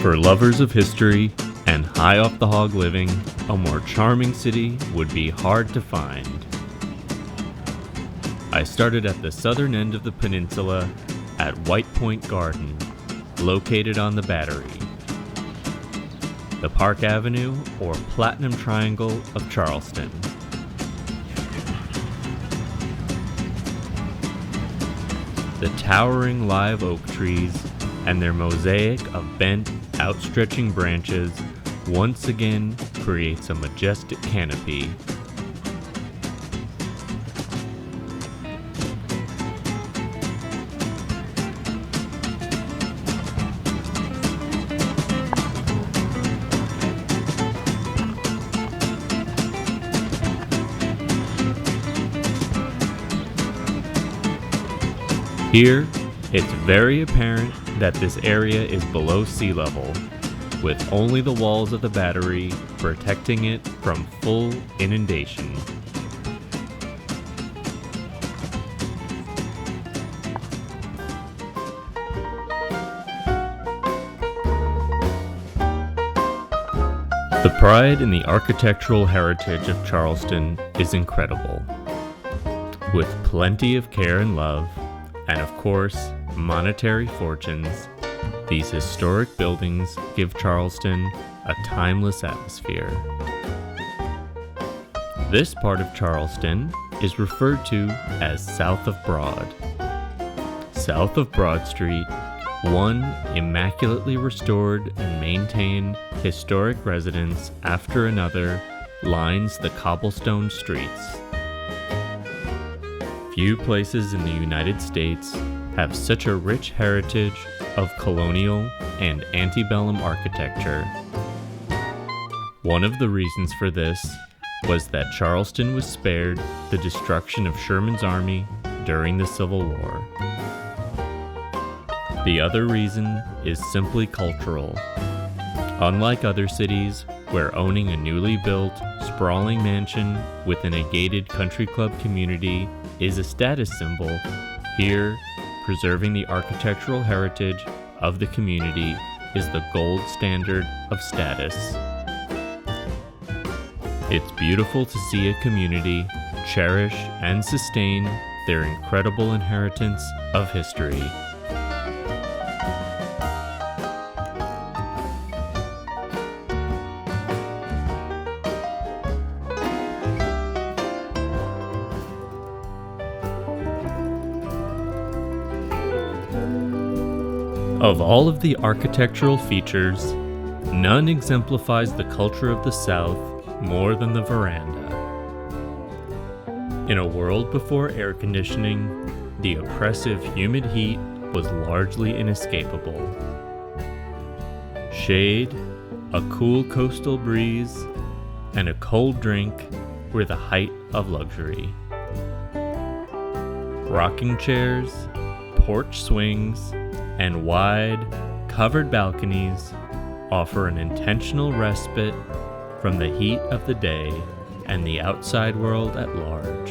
For lovers of history and high-off-the-hog living, a more charming city would be hard to find. I started at the southern end of the peninsula at White Point Garden, located on the Battery. The Park Avenue or Platinum Triangle of Charleston. The towering live oak trees and their mosaic of bent, outstretching branches once again creates a majestic canopy. Here, it's very apparent that this area is below sea level, with only the walls of the Battery protecting it from full inundation. The pride in the architectural heritage of Charleston is incredible. With plenty of care and love, and of course, monetary fortunes, these historic buildings give Charleston a timeless atmosphere. This part of Charleston is referred to as South of Broad. South of Broad Street, one immaculately restored and maintained historic residence after another lines the cobblestone streets. Few places in the United States have such a rich heritage of colonial and antebellum architecture. One of the reasons for this was that Charleston was spared the destruction of Sherman's army during the Civil War. The other reason is simply cultural. Unlike other cities, where owning a newly built, sprawling mansion within a gated country club community is a status symbol, here, preserving the architectural heritage of the community is the gold standard of status. It's beautiful to see a community cherish and sustain their incredible inheritance of history. Of all of the architectural features, none exemplifies the culture of the South more than the veranda. In a world before air conditioning, the oppressive humid heat was largely inescapable. Shade, a cool coastal breeze, and a cold drink were the height of luxury. Rocking chairs, porch swings, and wide, covered balconies offer an intentional respite from the heat of the day and the outside world at large.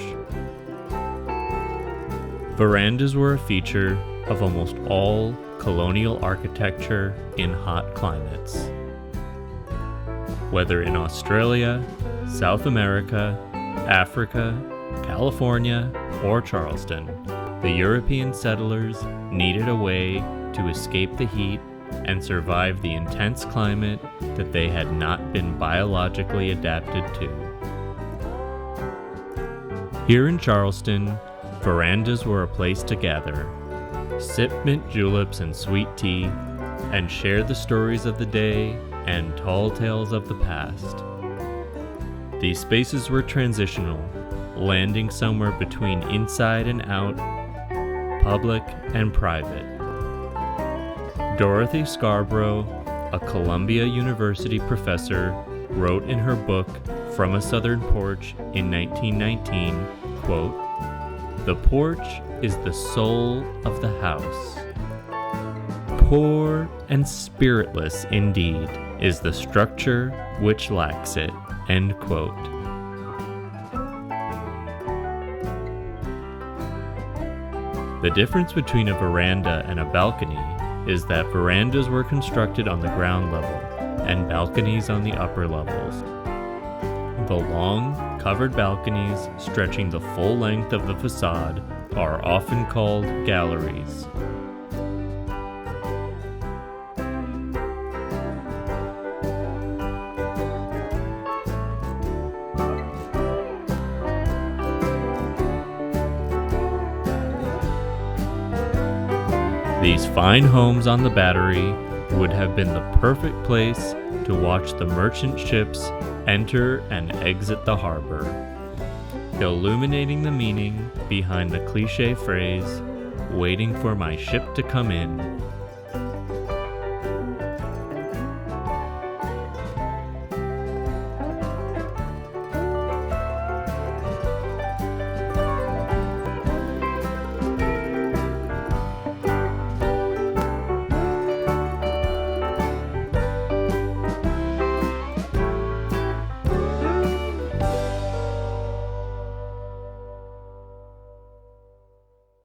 Verandas were a feature of almost all colonial architecture in hot climates. Whether in Australia, South America, Africa, California, or Charleston, the European settlers needed a way to escape the heat and survive the intense climate that they had not been biologically adapted to. Here in Charleston, verandas were a place to gather, sip mint juleps and sweet tea, and share the stories of the day and tall tales of the past. These spaces were transitional, landing somewhere between inside and out, public and private. Dorothy Scarborough, a Columbia University professor, wrote in her book From a Southern Porch in 1919, quote, "The porch is the soul of the house. Poor and spiritless indeed is the structure which lacks it," end quote. The difference between a veranda and a balcony is that verandas were constructed on the ground level and balconies on the upper levels. The long, covered balconies stretching the full length of the facade are often called galleries. These fine homes on the Battery would have been the perfect place to watch the merchant ships enter and exit the harbor, illuminating the meaning behind the cliché phrase, "waiting for my ship to come in."